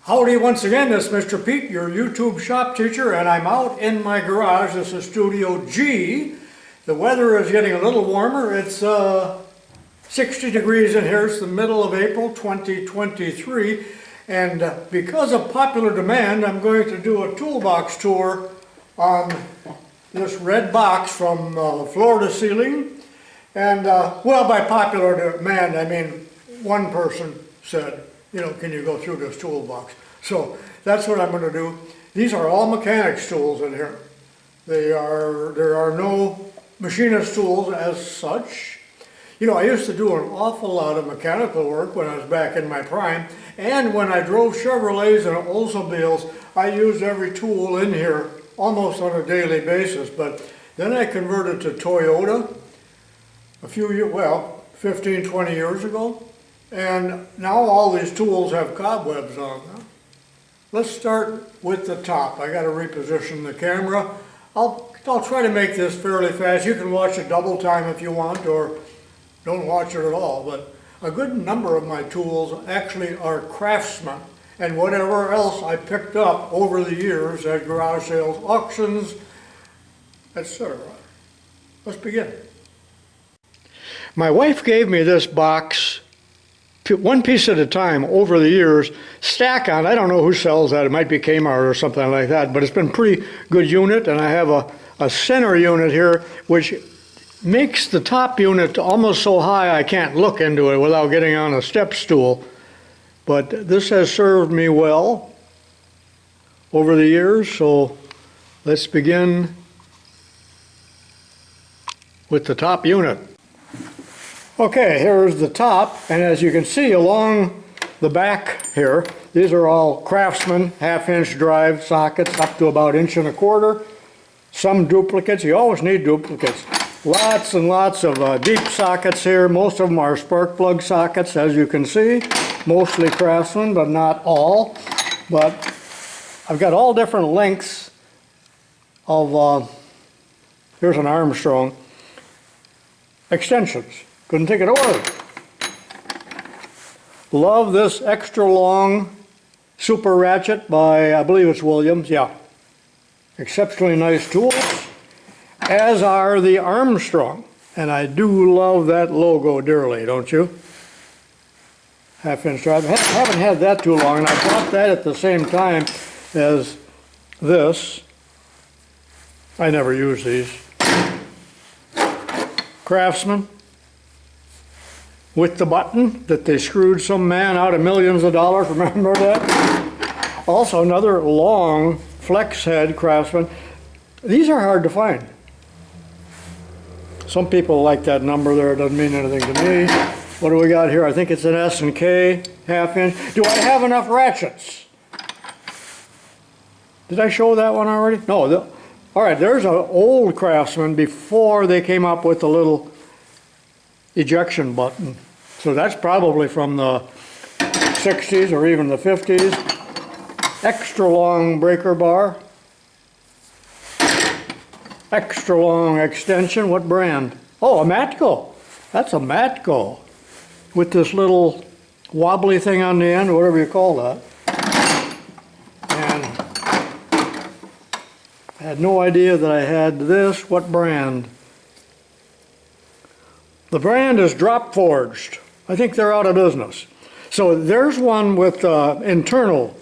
Howdy once again, this is Mr. Pete, your YouTube shop teacher, and I'm out in my garage. This is Studio G. The weather is getting a little warmer. It's 60 degrees in here. It's the middle of April 2023, and because of popular demand, I'm going to do a toolbox tour on this red box from floor to ceiling. And well, by popular demand, I mean one person said, you know, can you go through this toolbox? So that's what I'm going to do. These are all mechanics tools in here. There are no machinist tools as such. You know, I used to do an awful lot of mechanical work when I was back in my prime, and when I drove Chevrolets and Oldsmobiles, I used every tool in here almost on a daily basis. But then I converted to Toyota a few years, well, 15, 20 years ago. And now all these tools have cobwebs on them. Let's start with the top. I got to reposition the camera. I'll try to make this fairly fast. You can watch it double time if you want, or don't watch it at all. But a good number of my tools actually are craftsman, and whatever else I picked up over the years at garage sales, auctions, etc. Let's begin. My wife gave me this box, one piece at a time over the years, stack on. I don't know who sells that. It might be Kmart or something like that, but it's been a pretty good unit, and I have a center unit here which makes the top unit almost so high I can't look into it without getting on a step stool. But this has served me well over the years, so let's begin with the top unit. Okay, here's the top, and as you can see along the back here, these are all Craftsman half-inch drive sockets up to about 1.25 inches. Some duplicates. You always need duplicates. Lots and lots of deep sockets here. Most of them are spark plug sockets, as you can see. Mostly Craftsman, but not all. But I've got all different lengths of, here's an Armstrong, extensions. Couldn't take it away. Love this extra long super ratchet by, I believe it's Williams, yeah. Exceptionally nice tools, as are the Armstrong. And I do love that logo dearly, don't you? Half-inch drive. I haven't had that too long, and I bought that at the same time as this. I never use these. Craftsman, with the button that they screwed some man out of millions of dollars, remember that? Also another long flex head Craftsman. These are hard to find. Some people like that number there, it doesn't mean anything to me. What do we got here? I think it's an S&K half-inch. Do I have enough ratchets? Did I show that one already? No. All right, there's an old Craftsman before they came up with the little ejection button. So that's probably from the 60s or even the 50s. Extra long breaker bar. Extra long extension. What brand? Oh, a Matco. That's a Matco. With this little wobbly thing on the end, or whatever you call that. And I had no idea that I had this. What brand? The brand is Drop Forged. I think they're out of business. So there's one with internal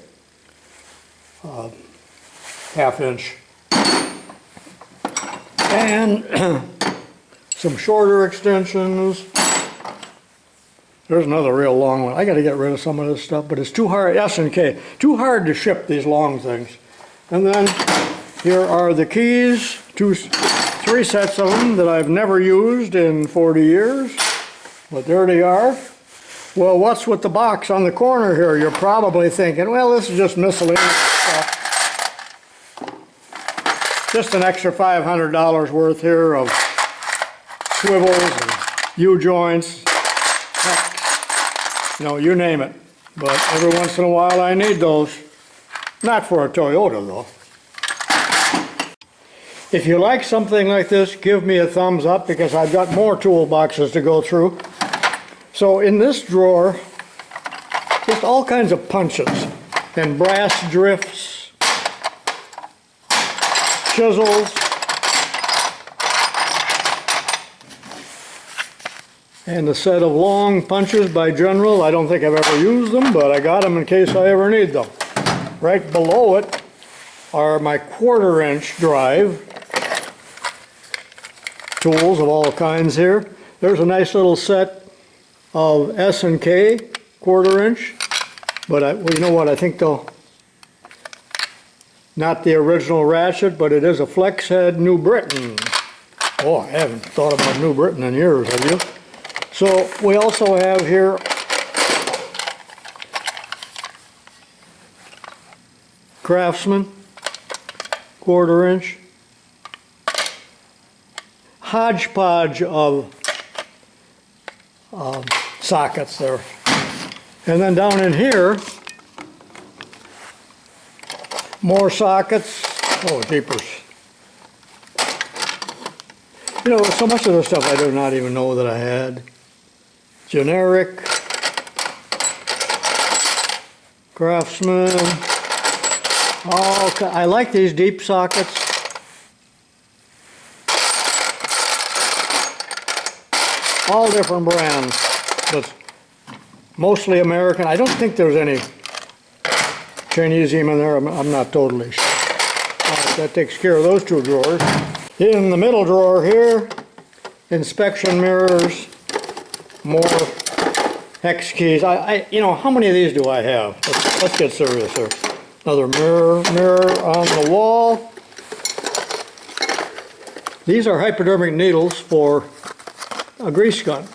half-inch and some shorter extensions. There's another real long one. I got to get rid of some of this stuff, but it's too hard. S&K, too hard to ship these long things. And then here are the keys, 3 sets of them that I've never used in 40 years, but there they are. Well, what's with the box on the corner here? You're probably thinking, well, this is just miscellaneous stuff. Just an extra $500 worth here of swivels and U-joints, you know, you name it. But every once in a while I need those. Not for a Toyota though. If you like something like this, give me a thumbs up, because I've got more toolboxes to go through. So in this drawer, just all kinds of punches. and brass drifts, chisels, and a set of long punches by General. I don't think I've ever used them, but I got them in case I ever need them. Right below it are my 1/4" drive tools of all kinds here. There's a nice little set of S&K 1/4", but well, you know what, I think they'll, not the original Ratchet, but it is a flex head New Britain. Oh, I haven't thought about New Britain in years, have you? So we also have here Craftsman 1/4", hodgepodge of sockets there. And then down in here, more sockets. Oh, jeepers. You know, so much of this stuff I do not even know that I had. Generic, Craftsman. Oh, I like these deep sockets. All different brands, but mostly American. I don't think there's any Chinese in there. I'm not totally sure. Right, that takes care of those 2 drawers. In the middle drawer here, inspection mirrors, more hex keys. You know, how many of these do I have? Let's get serious here. Another mirror on the wall. These are hypodermic needles for a grease gun.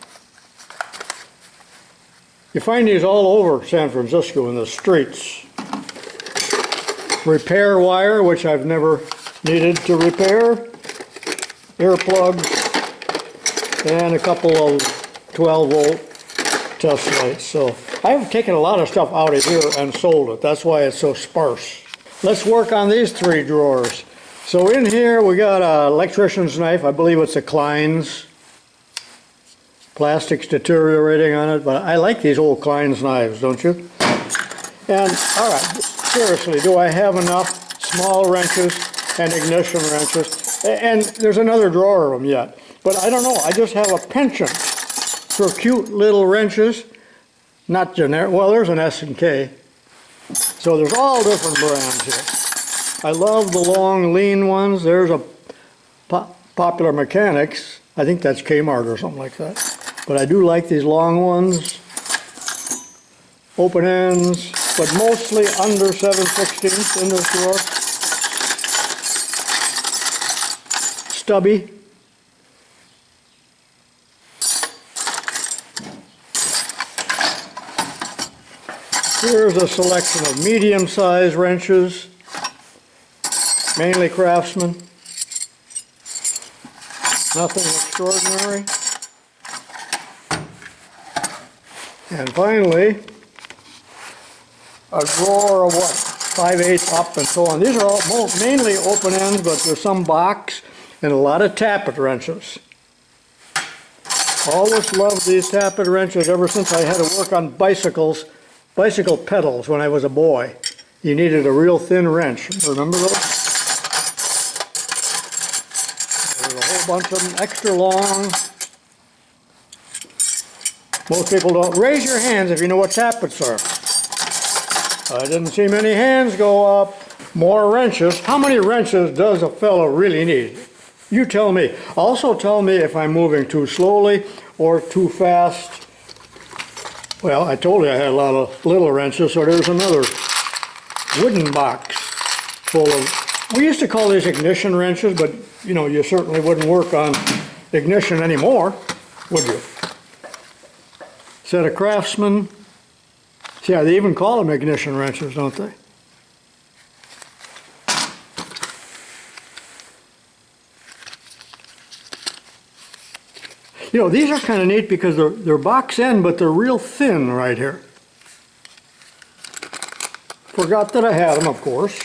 You find these all over San Francisco in the streets. Repair wire, which I've never needed to repair. Earplugs, and a couple of 12-volt test lights. So I have taken a lot of stuff out of here and sold it. That's why it's so sparse. Let's work on these 3 drawers. So in here we got an electrician's knife. I believe it's a Klein's. Plastic's deteriorating on it, but I like these old Klein's knives, don't you? And, all right, seriously, do I have enough small wrenches and ignition wrenches? And there's another drawer of them yet. But I don't know, I just have a penchant for cute little wrenches. Not generic, well, there's an S&K. So there's all different brands here. I love the long, lean ones. There's a Popular Mechanics. I think that's Kmart or something like that. But I do like these long ones. Open ends, but mostly under 7/16 in this drawer. Stubby. Here's a selection of medium-sized wrenches, mainly Craftsman. Nothing extraordinary. And finally, a drawer of what? 5/8 up and so on. These are all mainly open ends, but there's some box and a lot of tapet wrenches. Always loved these tapet wrenches ever since I had to work on bicycle pedals when I was a boy. You needed a real thin wrench. Remember those? There's a whole bunch of them, extra long. Most people don't. Raise your hands if you know what tappets are. I didn't see many hands go up. More wrenches. How many wrenches does a fellow really need? You tell me. Also tell me if I'm moving too slowly or too fast. Well, I told you I had a lot of little wrenches, so there's another wooden box full of, we used to call these ignition wrenches, but you know, you certainly wouldn't work on ignition anymore, would you? Set of Craftsman. See, they even call them ignition wrenches, don't they? You know, these are kind of neat because they're box end, but they're real thin right here. Forgot that I had them, of course.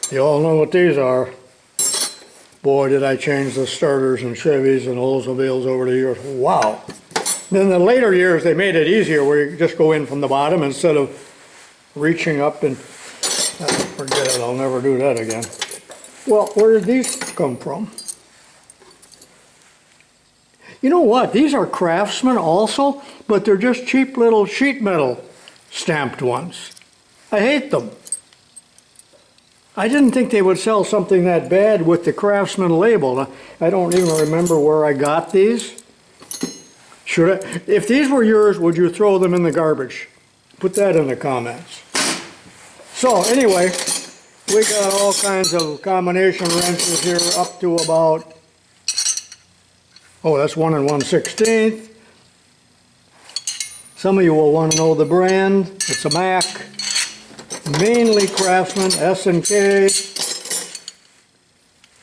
You all know what these are. Boy, did I change the starters and Chevys and Oldsmobiles over the years. Wow. In the later years, they made it easier where you just go in from the bottom instead of reaching up and, forget it, I'll never do that again. Well, where did these come from? You know what? These are Craftsman also, but they're just cheap little sheet metal stamped ones. I hate them. I didn't think they would sell something that bad with the Craftsman label. I don't even remember where I got these. Should I? If these were yours, would you throw them in the garbage? Put that in the comments. So anyway, we got all kinds of combination wrenches here up to about, oh, that's 1 1/16. Some of you will want to know the brand. It's a Mac, mainly Craftsman, S&K,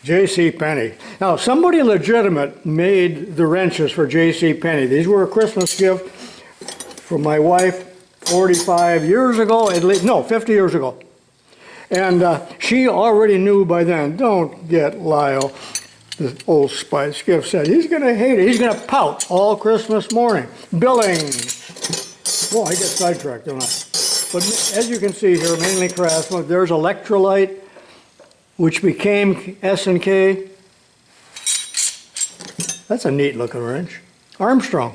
JCPenney. Now, somebody legitimate made the wrenches for JCPenney. These were a Christmas gift from my wife 45 years ago, at least, no, 50 years ago. And she already knew by then, don't get Lyle, the Old Spice gift set. He's going to hate it. He's going to pout all Christmas morning. Billings. Oh, I get sidetracked, don't I? But as you can see here, mainly Craftsman. There's Electrolyte, which became S&K. That's a neat looking wrench. Armstrong.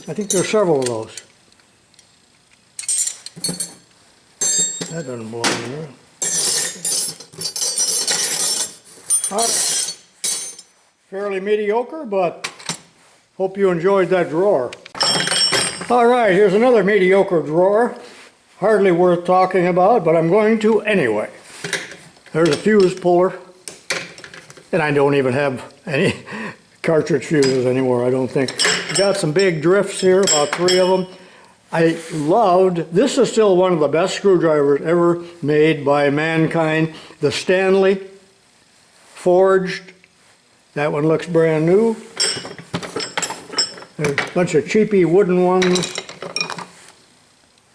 I think there's several of those. That doesn't belong there. All right. Fairly mediocre, but hope you enjoyed that drawer. All right, here's another mediocre drawer. Hardly worth talking about, but I'm going to anyway. There's a fuse puller. And I don't even have any cartridge fuses anymore, I don't think. Got some big drifts here, about 3 of them. I loved, this is still one of the best screwdrivers ever made by mankind. The Stanley forged. That one looks brand new. There's a bunch of cheapy wooden ones.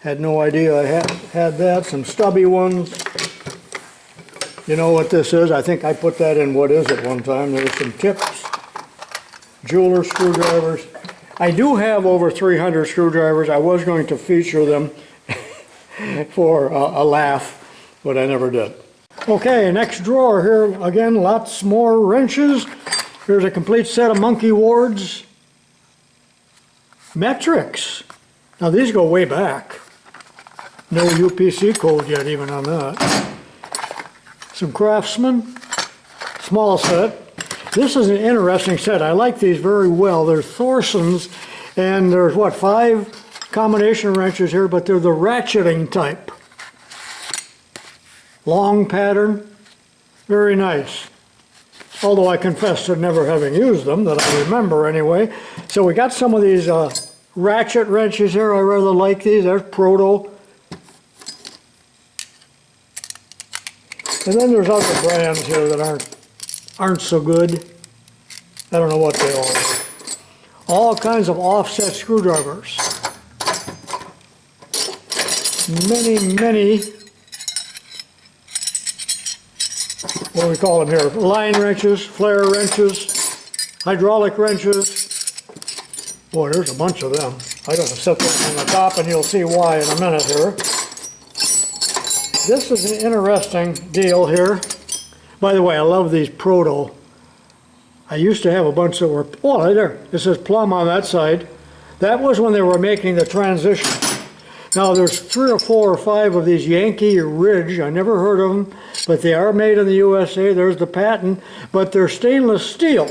Had no idea I had that. Some stubby ones. You know what this is? I think I put that in What Is It one time. There's some tips. Jeweler screwdrivers. I do have over 300 screwdrivers. I was going to feature them for a laugh, but I never did. Okay, next drawer here. Again, lots more wrenches. Here's a complete set of Monkey Ward's metrics. Now these go way back. No UPC code yet even on that. Some Craftsman, small set. This is an interesting set. I like these very well. There's Thorsons, and there's what, 5 combination wrenches here, but they're the ratcheting type. Long pattern, very nice. Although I confess to never having used them, that I remember anyway. So we got some of these ratchet wrenches here. I rather like these. There's Proto. And then there's other brands here that aren't so good. I don't know what they are. All kinds of offset screwdrivers. Many, what do we call them here? Line wrenches, flare wrenches, hydraulic wrenches. Boy, there's a bunch of them. I gotta set them on the top and you'll see why in a minute here. This is an interesting deal here. By the way, I love these Proto. I used to have a bunch that were, oh, right there. It says plum on that side. That was when they were making the transition. Now there's 3 or 4 or 5 of these Yankee Ridge. I never heard of them, but they are made in the USA. There's the patent, but they're stainless steel.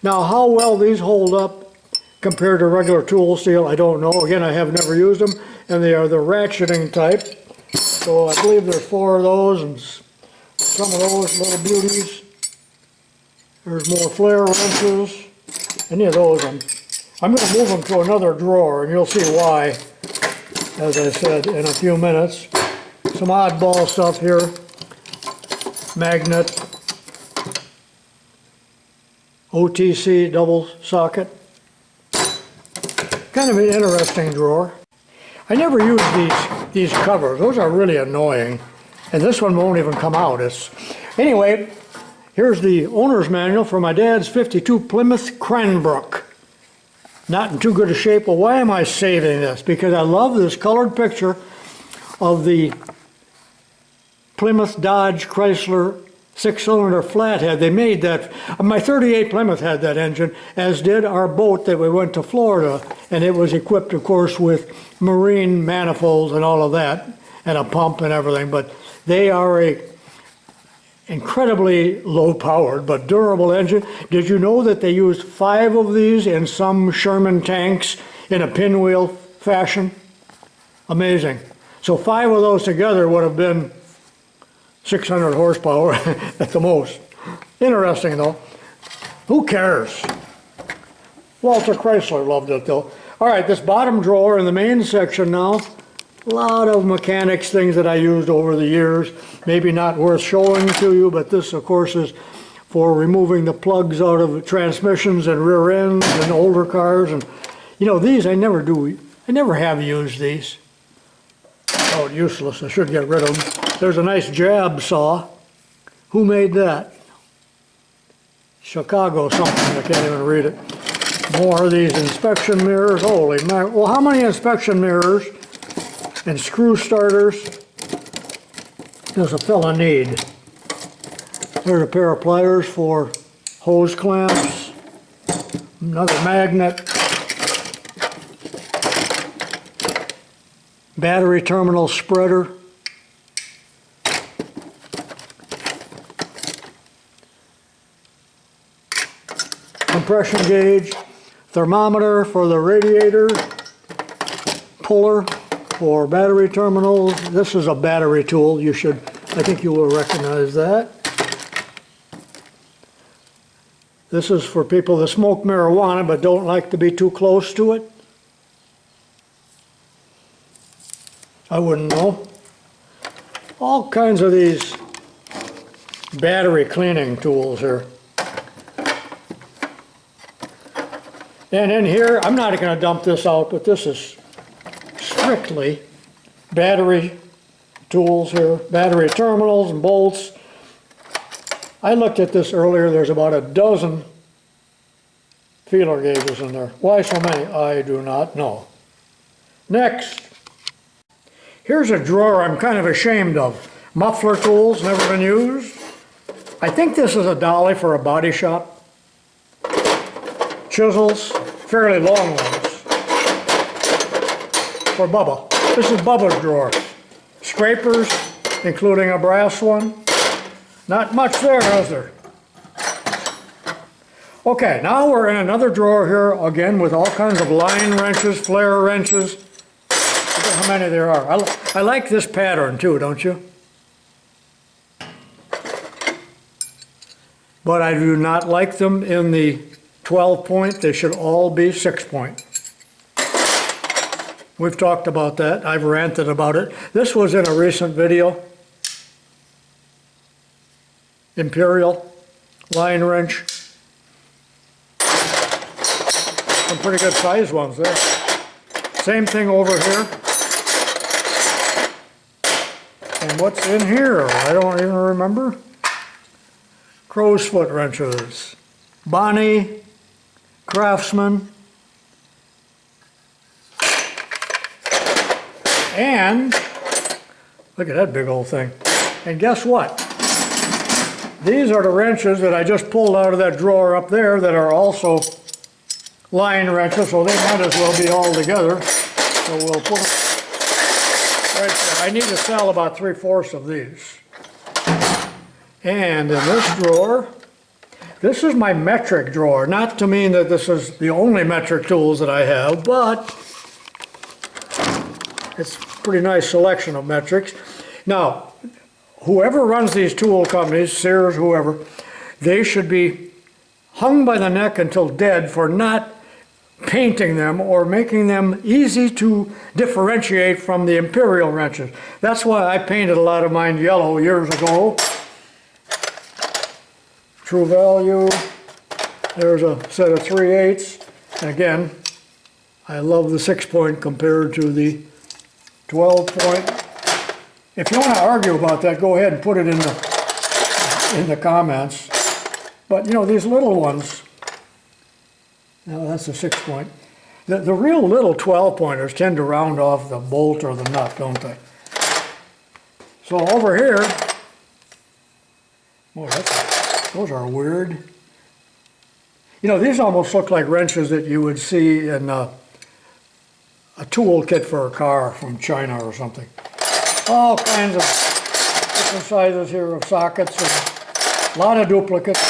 Now how well these hold up compared to regular tool steel, I don't know. Again, I have never used them, and they are the ratcheting type. So I believe there's 4 of those and some of those little beauties. There's more flare wrenches. Any of those, I'm going to move them to another drawer and you'll see why, as I said, in a few minutes. Some oddball stuff here. Magnet. OTC double socket. Kind of an interesting drawer. I never use these covers. Those are really annoying. And this one won't even come out. Anyway, here's the owner's manual for my dad's 52 Plymouth Cranbrook. not in too good a shape. Well, why am I saving this? Because I love this colored picture of the Plymouth Dodge Chrysler 6-cylinder flathead. They made that. My 38 Plymouth had that engine, as did our boat that we went to Florida, and it was equipped, of course, with marine manifolds and all of that, and a pump and everything. But they are a incredibly low-powered but durable engine. Did you know that they used 5 of these in some Sherman tanks in a pinwheel fashion? Amazing. So 5 of those together would have been 600 horsepower at the most. Interesting though. Who cares? Walter Chrysler loved it though. All right, this bottom drawer in the main section now, a lot of mechanics things that I used over the years. Maybe not worth showing to you, but this of course is for removing the plugs out of transmissions and rear ends and older cars. And you know, these I never have used these. Oh, useless, I should get rid of them. There's a nice jab saw. Who made that? Chicago something, I can't even read it. More of these inspection mirrors. Holy mackerel. Well, how many inspection mirrors and screw starters does a fella need? There's a pair of pliers for hose clamps. Another magnet. Battery terminal spreader. Compression gauge, thermometer for the radiator, puller for battery terminals. This is a battery tool. I think you will recognize that. This is for people that smoke marijuana but don't like to be too close to it. I wouldn't know. All kinds of these battery cleaning tools here. And in here, I'm not going to dump this out, but this is strictly battery tools here, battery terminals and bolts. I looked at this earlier, there's about a dozen feeler gauges in there. Why so many? I do not know. Next, here's a drawer I'm kind of ashamed of. Muffler tools, never been used. I think this is a dolly for a body shop. Chisels, fairly long ones, for Bubba. This is Bubba's drawer. Scrapers, including a brass one. Not much there, is there? Okay, now we're in another drawer here, again with all kinds of line wrenches, flare wrenches. Look at how many there are. I like this pattern too, don't you? But I do not like them in the 12-point, they should all be 6-point. We've talked about that, I've ranted about it. This was in a recent video. Imperial line wrench. Some pretty good sized ones there. Same thing over here. And what's in here? I don't even remember. Crow's foot wrenches. Bonnie. Craftsman, and look at that big old thing. And guess what? These are the wrenches that I just pulled out of that drawer up there that are also line wrenches, so they might as well be all together. So we'll put them right there. I need to sell about 3/4 of these. And in this drawer, this is my metric drawer, not to mean that this is the only metric tools that I have, but it's a pretty nice selection of metrics. Now, whoever runs these tool companies, Sears, whoever, they should be hung by the neck until dead for not painting them or making them easy to differentiate from the Imperial wrenches. That's why I painted a lot of mine yellow years ago. True value, there's a set of 3/8. And again, I love the 6-point compared to the 12-point. If you want to argue about that, go ahead and put it in the comments. But you know, these little ones, now that's a 6-point. The real little 12 pointers tend to round off the bolt or the nut, don't they? So over here, boy, those are weird. You know, these almost look like wrenches that you would see in a tool kit for a car from China or something. All kinds of different sizes here of sockets and a lot of duplicates.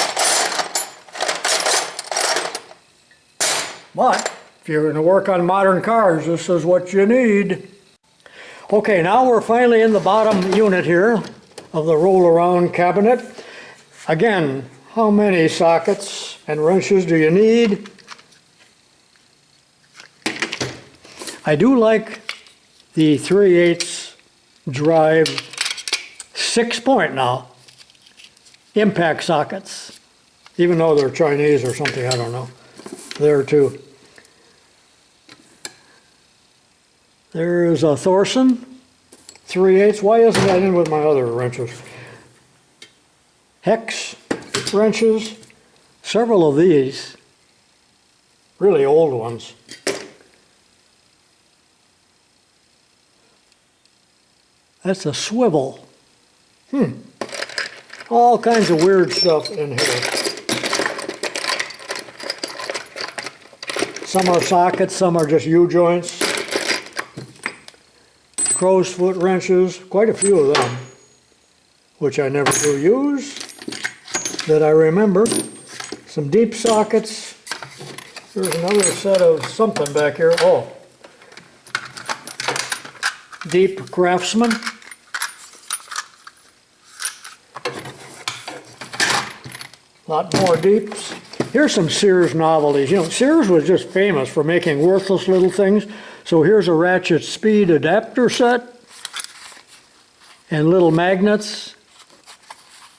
But if you're going to work on modern cars, this is what you need. Okay, now we're finally in the bottom unit here of the roll-around cabinet. Again, how many sockets and wrenches do you need? I do like the 3/8 drive 6-point now impact sockets, even though they're Chinese or something, I don't know. There too. There's a Thorson 3/8. Why isn't that in with my other wrenches? Hex wrenches, several of these, really old ones. That's a swivel. All kinds of weird stuff in here. Some are sockets, some are just U-joints. Crow's foot wrenches, quite a few of them, which I never do use, that I remember. Some deep sockets. There's another set of something back here. Oh, deep craftsman. A lot more deeps. Here's some Sears novelties. You know, Sears was just famous for making worthless little things. So here's a ratchet speed adapter set and little magnets.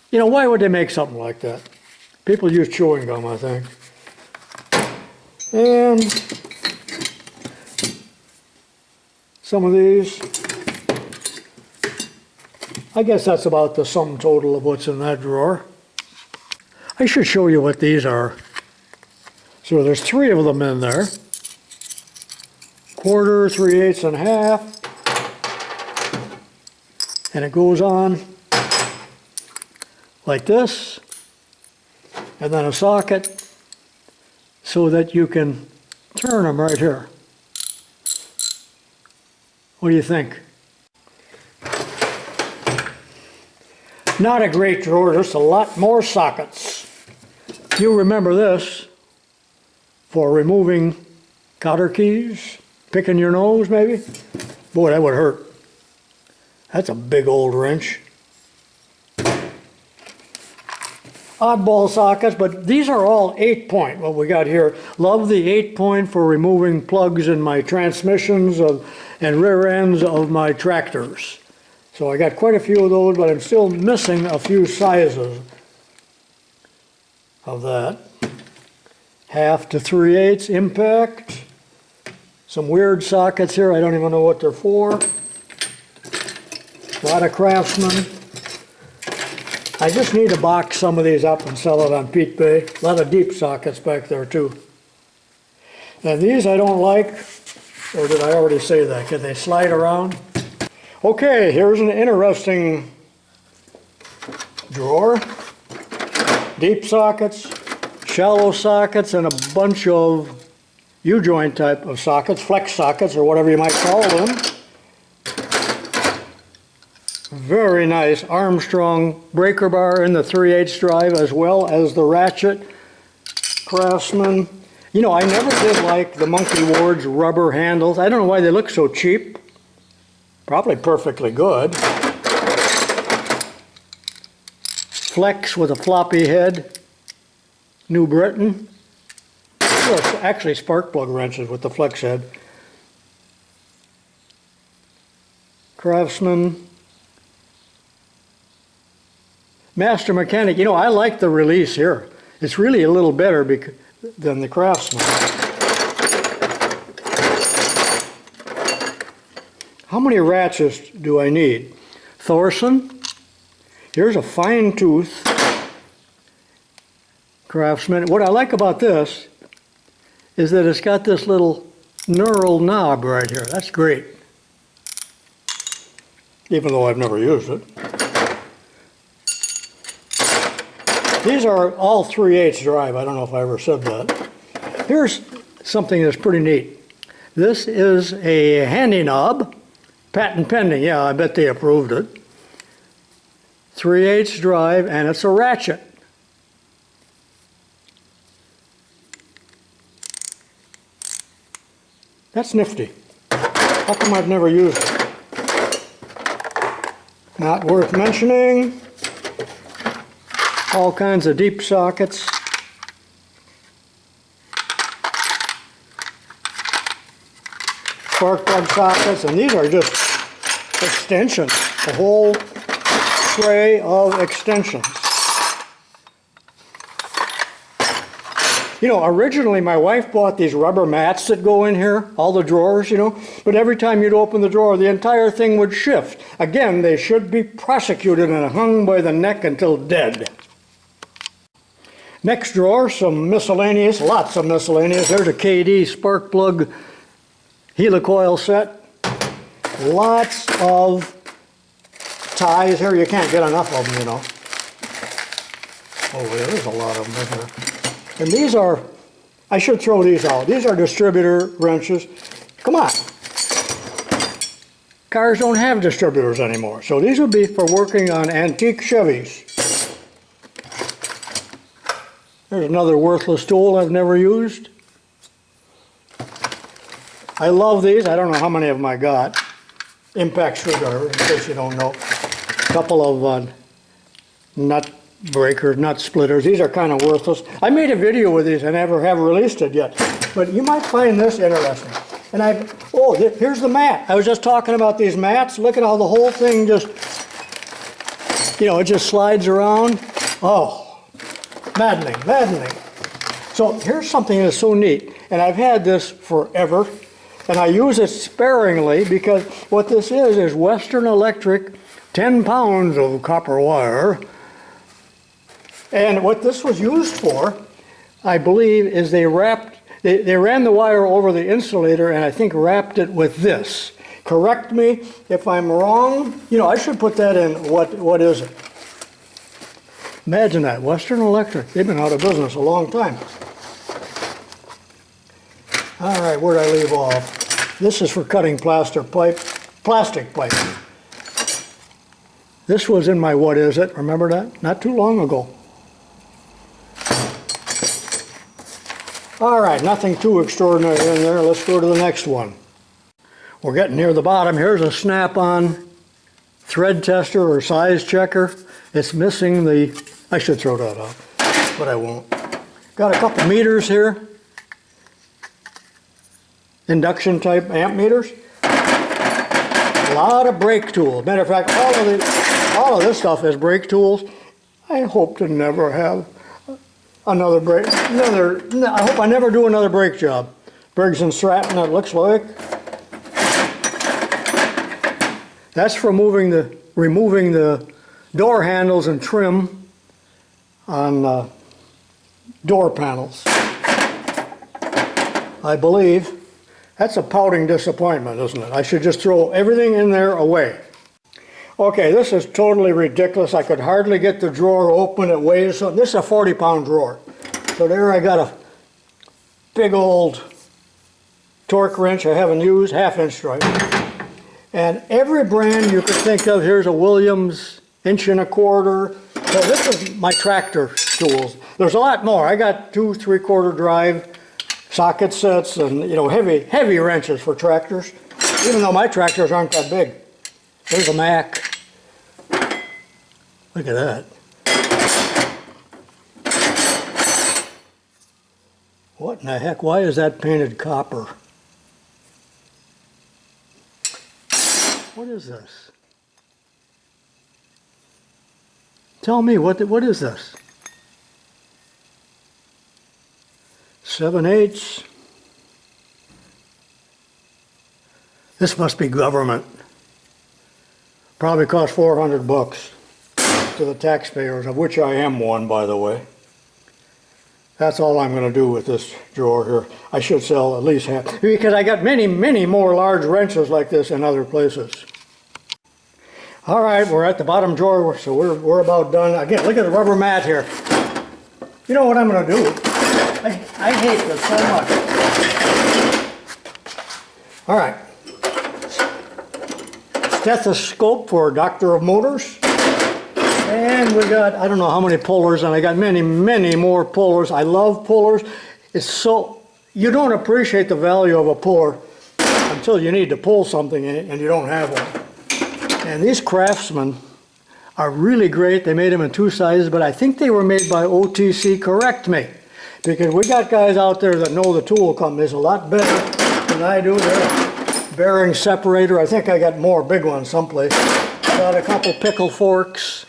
You know, why would they make something like that? People use chewing gum, I think. And some of these. I guess that's about the sum total of what's in that drawer. I should show you what these are. So there's 3 of them in there. Quarter, 3/8 and a half. And it goes on like this. And then a socket so that you can turn them right here. What do you think? Not a great drawer, just a lot more sockets. You remember this for removing cotter keys, picking your nose maybe? Boy, that would hurt. That's a big old wrench. Oddball sockets, but these are all 8-point, what we got here. Love the 8-point for removing plugs in my transmissions and rear ends of my tractors. So I got quite a few of those, but I'm still missing a few sizes of that. 1/2 to 3/8 impact. Some weird sockets here, I don't even know what they're for. A lot of Craftsman. I just need to box some of these up and sell it on Pete Bay. A lot of deep sockets back there too. And these I don't like, or did I already say that? Can they slide around? Okay, here's an interesting drawer. Deep sockets, shallow sockets, and a bunch of U-joint type of sockets, flex sockets, or whatever you might call them. Very nice Armstrong breaker bar in the 3/8 drive, as well as the Ratchet Craftsman. You know, I never did like the Monkey Ward's rubber handles. I don't know why they look so cheap. Probably perfectly good. Flex with a floppy head. New Britain. Well, actually spark plug wrenches with the flex head. Craftsman. Master Mechanic. You know, I like the release here. It's really a little better than the Craftsman. How many ratchets do I need? Thorson. Here's a fine tooth Craftsman. What I like about this is that it's got this little knurled knob right here. That's great. Even though I've never used it. These are all 3/8 drive. I don't know if I ever said that. Here's something that's pretty neat. This is a handy knob, patent pending. Yeah, I bet they approved it. 3/8 drive, and it's a ratchet. That's nifty. How come I've never used it? Not worth mentioning. All kinds of deep sockets. Spark plug sockets, and these are just extensions. A whole tray of extensions. You know, originally my wife bought these rubber mats that go in here, all the drawers, you know, but every time you'd open the drawer, the entire thing would shift. Again, they should be prosecuted and hung by the neck until dead. Next drawer, some miscellaneous, lots of miscellaneous. There's a KD spark plug helicoil set. Lots of ties here. You can't get enough of them, you know. Oh, yeah, there's a lot of them in here. And these are, I should throw these out. These are distributor wrenches. Come on. Cars don't have distributors anymore. So these would be for working on antique Chevys. There's another worthless tool I've never used. I love these. I don't know how many of them I got. Impact screwdriver, in case you don't know. A couple of nut breakers, nut splitters. These are kind of worthless. I made a video with these. I never have released it yet. But you might find this interesting. And here's the mat. I was just talking about these mats. Look at how the whole thing just, you know, it just slides around. Oh, maddening, maddening. So here's something that's so neat. And I've had this forever. And I use it sparingly because what this is Western Electric 10 pounds of copper wire. And what this was used for, I believe, is they ran the wire over the insulator and I think wrapped it with this. Correct me if I'm wrong. You know, I should put that in, what is it? Imagine that, Western Electric. They've been out of business a long time. All right, where'd I leave off? This is for cutting plastic pipe. This was in my what is it, remember that? Not too long ago. All right, nothing too extraordinary in there. Let's go to the next one. We're getting near the bottom. Here's a snap-on thread tester or size checker. It's missing the, I should throw that out, but I won't. Got a couple meters here. Induction type amp meters. A lot of brake tools. Matter of fact, all of this stuff is brake tools. I hope to never have another brake. I hope I never do another brake job. Briggs and Stratton, it looks like. That's for removing the door handles and trim on door panels. I believe. That's a pouting disappointment, isn't it? I should just throw everything in there away. Okay, this is totally ridiculous. I could hardly get the drawer open. It weighs so. This is a 40-pound drawer. So there I got a big old torque wrench I haven't used, 1/2-inch drive. And every brand you could think of. Here's a Williams 1.25 inch. So this is my tractor tools. There's a lot more. I got 2 3/4 drive socket sets and, you know, heavy wrenches for tractors, even though my tractors aren't that big. There's a Mac. Look at that. What in the heck? Why is that painted copper? What is this? Tell me, what is this? 7/8. This must be government. Probably cost $400 to the taxpayers, of which I am one, by the way. That's all I'm going to do with this drawer here. I should sell at least half, because I got many, many more large wrenches like this in other places. All right, we're at the bottom drawer, so we're about done. Again, look at the rubber mat here. You know what I'm going to do? I hate this so much. All right. Stethoscope for Doctor of Motors. And we got, I don't know how many pullers, and I got many, many more pullers. I love pullers. It's so, you don't appreciate the value of a puller until you need to pull something and you don't have one. And these Craftsman are really great. They made them in 2 sizes, but I think they were made by OTC, correct me. Because we got guys out there that know the tool companies a lot better than I do. They're bearing separator. I think I got more big ones someplace. Got a couple pickle forks.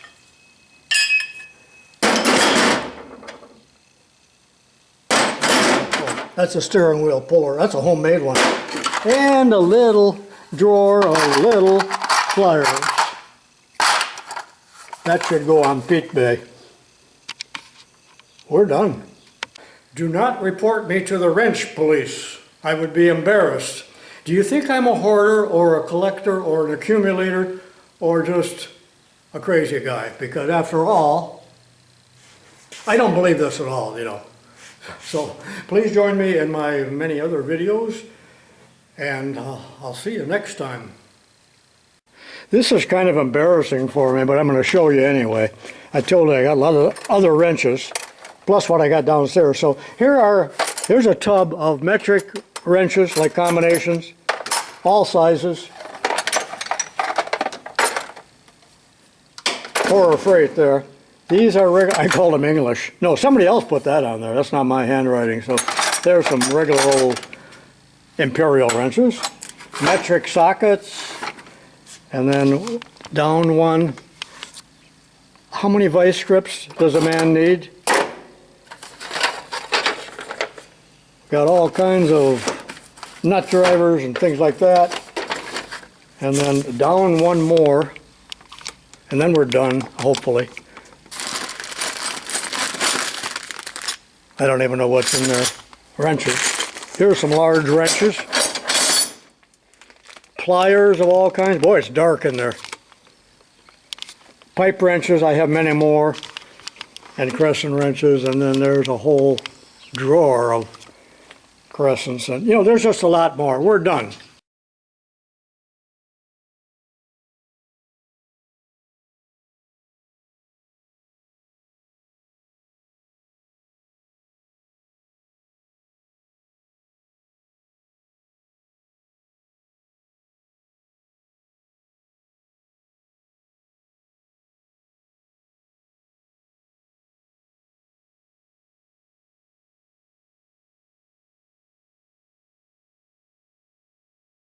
That's a steering wheel puller. That's a homemade one. And a little drawer of little pliers. That should go on Pete Bay. We're done. Do not report me to the wrench police. I would be embarrassed. Do you think I'm a hoarder or a collector or an accumulator or just a crazy guy? Because after all, I don't believe this at all, you know. So please join me in my many other videos, and I'll see you next time. This is kind of embarrassing for me, but I'm going to show you anyway. I told you I got a lot of other wrenches, plus what I got downstairs. So here's a tub of metric wrenches, like combinations, all sizes. Horror freight there. These are I call them English. No, somebody else put that on there. That's not my handwriting. So there's some regular old imperial wrenches, metric sockets, and then down one. How many vice grips does a man need? Got all kinds of nut drivers and things like that. And then down one more, and then we're done, hopefully. I don't even know what's in there. Wrenches. Here's some large wrenches. Pliers of all kinds. Boy, it's dark in there. Pipe wrenches, I have many more. And crescent wrenches, and then there's a whole drawer of crescents. And, you know, there's just a lot more. We're done.